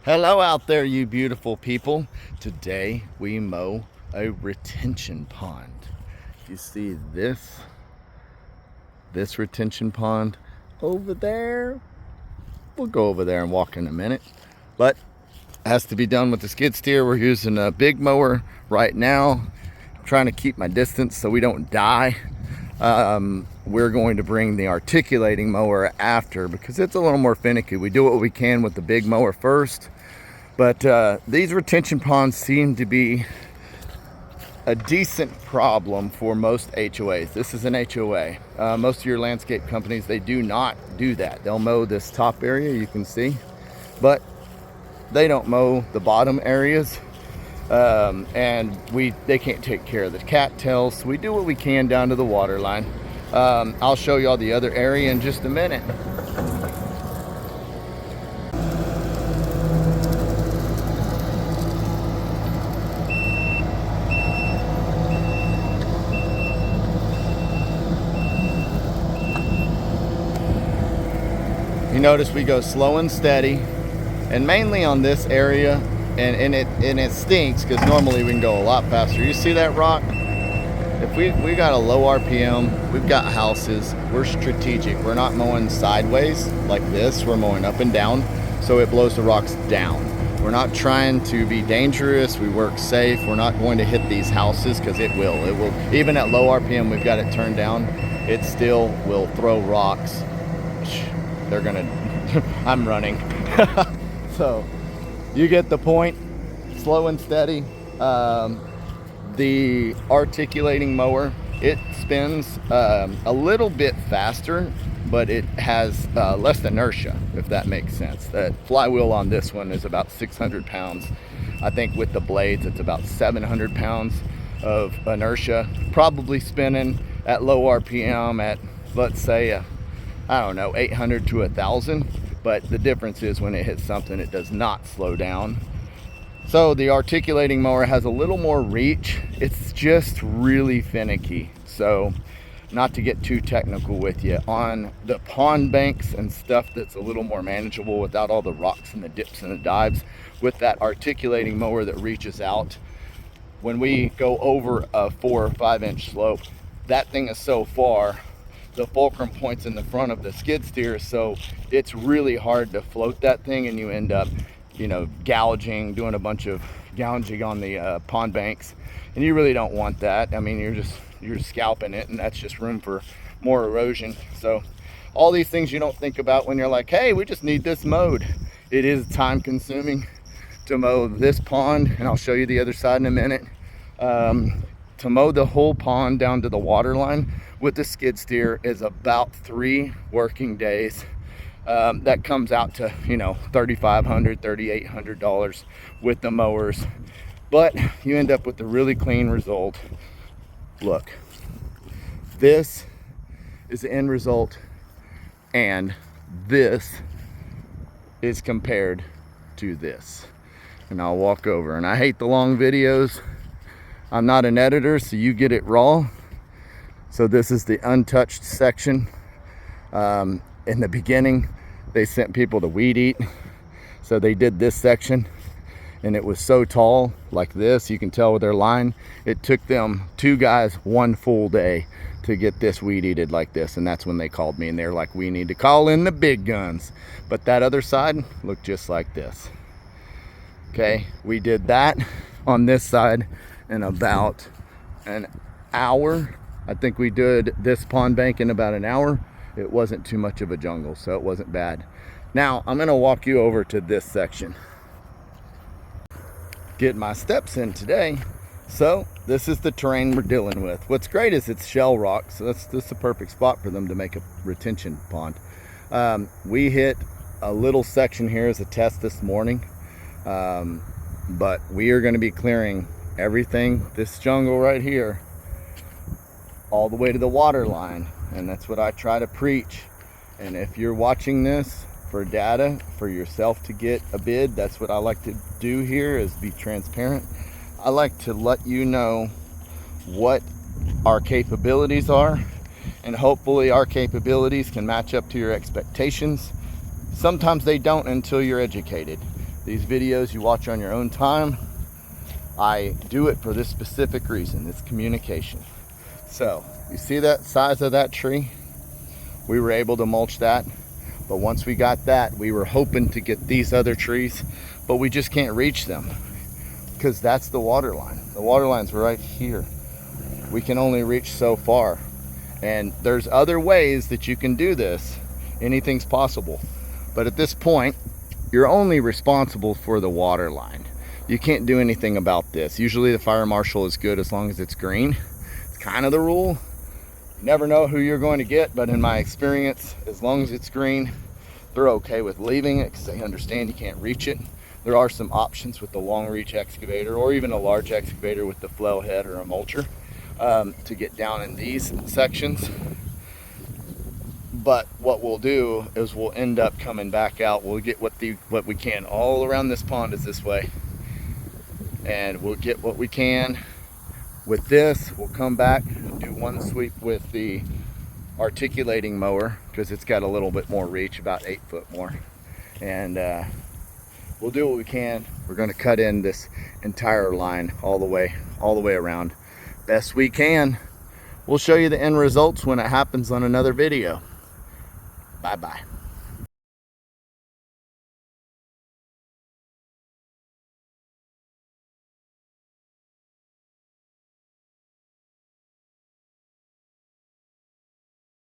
Hello out there, you beautiful people. Today we mow a retention pond. You see this retention pond over there? We'll go over there and walk in a minute. But it has to be done with the skid steer. We're using a big mower right now. I'm trying to keep my distance so we don't die. We're going to bring the articulating mower after because it's a little more finicky. We do what we can with the big mower first, but these retention ponds seem to be a decent problem for most HOAs. This is an HOA. Most of your landscape companies, they do not do that. They'll mow this top area, you can see, but they don't mow the bottom areas. And they can't take care of the cattails, so we do what we can down to the water line. I'll show you all the other area in just a minute. You notice we go slow and steady, and mainly on this area. And it stinks because normally we can go a lot faster. You see that rock? If we got a low RPM, we've got houses, we're strategic. We're not mowing sideways like this, we're mowing up and down, so it blows the rocks down. We're not trying to be dangerous, we work safe. We're not going to hit these houses because it will. Even at low RPM, we've got it turned down, it still will throw rocks. They're gonna, I'm running. So, you get the point. Slow and steady. The articulating mower, it spins a little bit faster, but it has less inertia, if that makes sense. The flywheel on this one is about 600 pounds. I think with the blades, it's about 700 pounds of inertia, probably spinning at low RPM at, let's say, I don't know, 800 to 1,000. But the difference is when it hits something, it does not slow down. So the articulating mower has a little more reach. It's just really finicky. So not to get too technical with you, on the pond banks and stuff that's a little more manageable without all the rocks and the dips and the dives, with that articulating mower that reaches out, when we go over a 4 or 5 inch slope, that thing is so far, the fulcrum points in the front of the skid steer, so it's really hard to float that thing, and you end up, gouging, doing a bunch of gouging on the pond banks, and you really don't want that. I mean, you're scalping it, and that's just room for more erosion. So all these things you don't think about when you're like, hey, we just need this mowed. It is time consuming to mow this pond, and I'll show you the other side in a minute. To mow the whole pond down to the water line with the skid steer is about 3 working days. That comes out to, $3,500, $3,800 with the mowers, but you end up with a really clean result. Look, this is the end result, and this is compared to this. And I'll walk over, and I hate the long videos. I'm not an editor, so you get it raw. So this is the untouched section. In the beginning, they sent people to weed eat. So they did this section, and it was so tall, like this. You can tell with their line. It took them 2 guys 1 full day to get this weed eated like this. And that's when they called me, and they're like, we need to call in the big guns. But that other side looked just like this. Okay, we did that on this side in about an hour. I think we did this pond bank in about an hour. It wasn't too much of a jungle, so it wasn't bad. Now I'm gonna walk you over to this section. Get my steps in today. So this is the terrain we're dealing with. What's great is it's shell rock, so that's the perfect spot for them to make a retention pond. We hit a little section here as a test this morning, but we are going to be clearing everything, this jungle right here, all the way to the water line. And that's what I try to preach. And if you're watching this for data, for yourself to get a bid, that's what I like to do here, is be transparent. I like to let you know what our capabilities are, and hopefully our capabilities can match up to your expectations. Sometimes they don't until you're educated. These videos you watch on your own time. I do it for this specific reason. It's communication. So you see that size of that tree? We were able to mulch that, but once we got that, we were hoping to get these other trees, but we just can't reach them because that's the water line. The water line's right here. We can only reach so far, and there's other ways that you can do this. Anything's possible, but at this point you're only responsible for the water line. You can't do anything about this. Usually the fire marshal is good as long as it's green. It's kind of the rule. You never know who you're going to get, but in my experience, as long as it's green, they're okay with leaving it because they understand you can't reach it. There are some options with the long reach excavator or even a large excavator with the flail head or a mulcher to get down in these sections. But what we'll do is we'll end up coming back out. We'll get what we can. All around this pond is this way, and we'll get what we can with this. We'll come back and do one sweep with the articulating mower because it's got a little bit more reach, about 8 foot more, and we'll do what we can. We're going to cut in this entire line all the way around best we can. We'll show you the end results when it happens on another video. Bye bye.